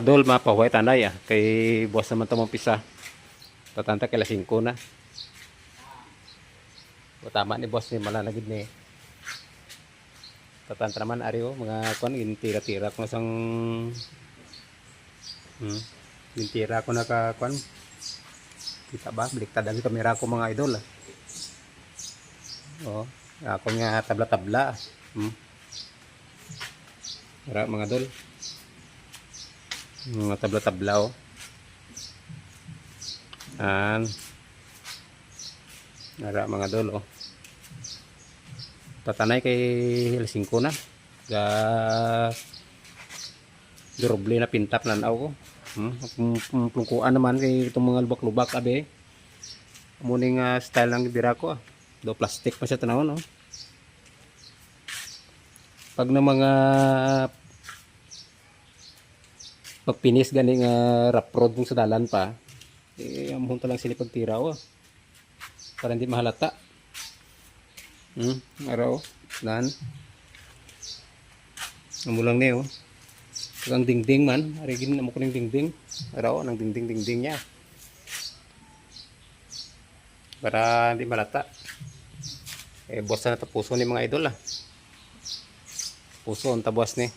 dol mapahuay tanay kay boss naman to pisa. Tatanta kay 5 na. O tama ni boss ni malalagid ni. Tatanta naman ari mga kuan tira-tira ko sang tira ko na ka kuan. Kita ba baliktad ang kamera ko mga idol. Oh, ako nga tabla-tabla. Ara mga idol. Mga tabla-tabla Ara mga idol Tatanay kay 5 na. Ga durable na pintap nanaw ko. Plungkuan naman kay itong mga lubak-lubak abe. Muning style ng bira ko do plastic pa siya tanawon Pag na mga pagpinis gani nga rough road kung sa dalan pa, amon ta lang sila pagtira para hindi mahalata. Araw nan. Amulang ni ang dingding man, arigin na mo ko ning dingding. Araw nang dingding niya. Para hindi malata. Boss na tapuso ni mga idol Puso ang tabwas ni.